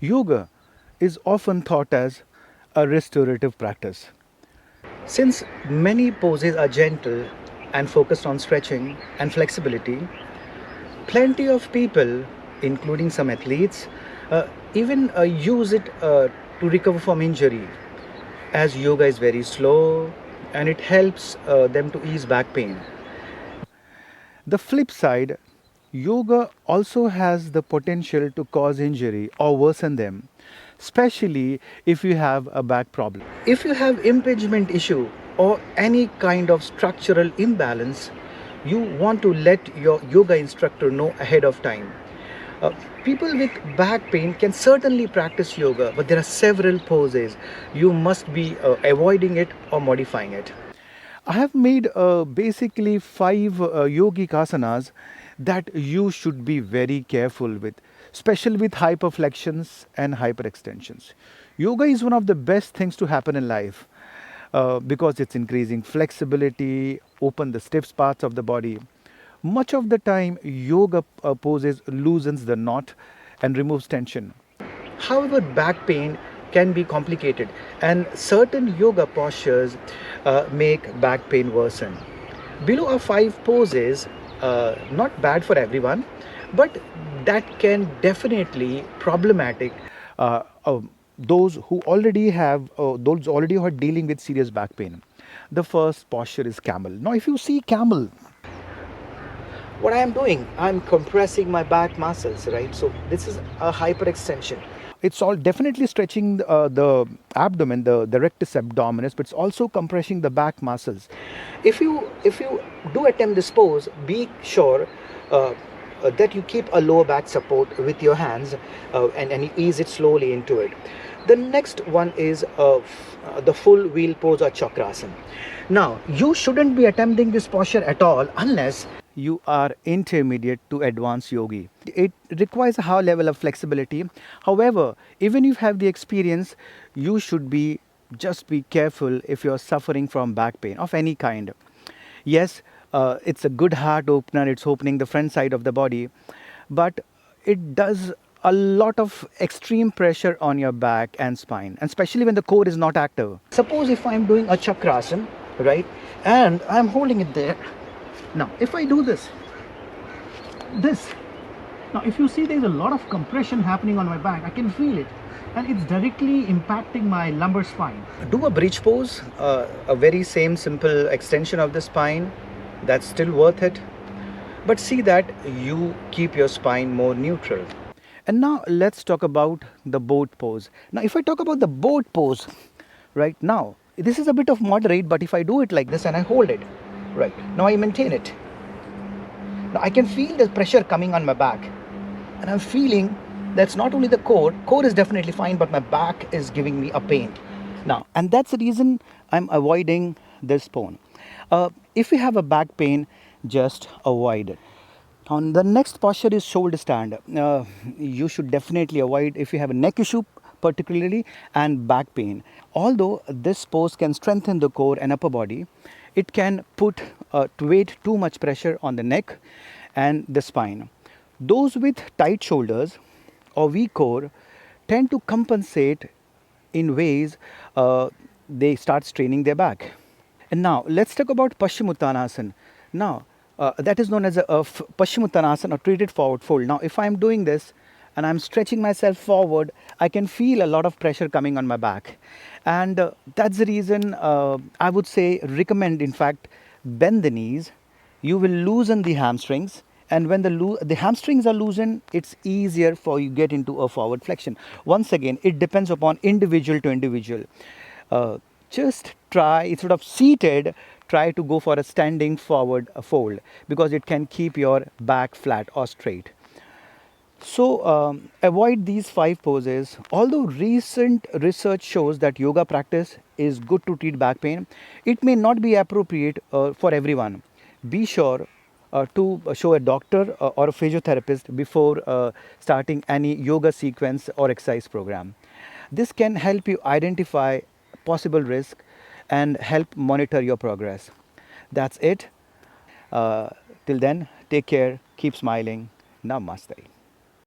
Yoga is often thought as a restorative practice. Since many poses are gentle and focused on stretching and flexibility, plenty of people, including some athletes, even use it to recover from injury, as yoga is very slow and it helps them to ease back pain. The flip side, yoga also has the potential to cause injury or worsen them, especially if you have a back problem. If you have impingement issue or any kind of structural imbalance, you want to let your yoga instructor know ahead of time. Uh, People with back pain can certainly practice yoga, but there are several poses. You must be avoiding it or modifying it. I have made basically five yogic asanas that you should be very careful with, especially with hyperflexions and hyperextensions. Yoga is one of the best things to happen in life because it's increasing flexibility, open the stiff parts of the body. Much of the time, yoga poses loosens the knot and removes tension. However, back pain can be complicated, and certain yoga postures make back pain worsen. Below are five poses, not bad for everyone, but that can definitely problematic uh, uh, those who already have those already who are dealing with serious back pain. The first posture is camel. Now, if you see camel, what I am doing, I'm compressing my back muscles, right? So this is a hyperextension. It's all definitely stretching the abdomen, the rectus abdominis, but it's also compressing the back muscles. If you do attempt this pose, be sure that you keep a lower back support with your hands and you ease it slowly into it. The next one is the full wheel pose or chakrasana. Now, you shouldn't be attempting this posture at all unless you are intermediate to advanced yogi. It requires a high level of flexibility. However, even if you have the experience, you should be just be careful if you're suffering from back pain of any kind. Yes, it's a good heart opener, it's opening the front side of the body, but it does a lot of extreme pressure on your back and spine, and especially when the core is not active. Suppose if I'm doing a chakrasana, right, and I'm holding it there. Now, if I do this, now if you see there's a lot of compression happening on my back, I can feel it. And it's directly impacting my lumbar spine. Do a bridge pose, a very same simple extension of the spine. That's still worth it. But see that you keep your spine more neutral. And now let's talk about the boat pose. Now, if I talk about the boat pose, right now, this is a bit of moderate, but if I do it like this and I hold it, right, now I maintain it. Now I can feel the pressure coming on my back. And I'm feeling that's not only the core is definitely fine, but my back is giving me a pain. Now, and that's the reason I'm avoiding this pose. If you have a back pain, just avoid it. On the next posture is shoulder stand. You should definitely avoid if you have a neck issue particularly and back pain. Although this pose can strengthen the core and upper body, it can put weight too much pressure on the neck and the spine. Those with tight shoulders or weak core tend to compensate in ways they start straining their back. And now let's talk about Paschimottanasana. Now that is known as a Paschimottanasana or treated forward fold. Now if I'm doing this and I'm stretching myself forward, I can feel a lot of pressure coming on my back. And that's the reason I would say recommend, in fact, bend the knees. You will loosen the hamstrings. And when the hamstrings are loosened, it's easier for you get into a forward flexion. Once again, it depends upon individual to individual. Just try, instead of seated, try to go for a standing forward fold because it can keep your back flat or straight. So avoid these five poses. Although recent research shows that yoga practice is good to treat back pain, it may not be appropriate for everyone. Be sure to show a doctor or a physiotherapist before starting any yoga sequence or exercise program. This can help you identify possible risk and help monitor your progress. That's it. Till then, take care, keep smiling. Namaste.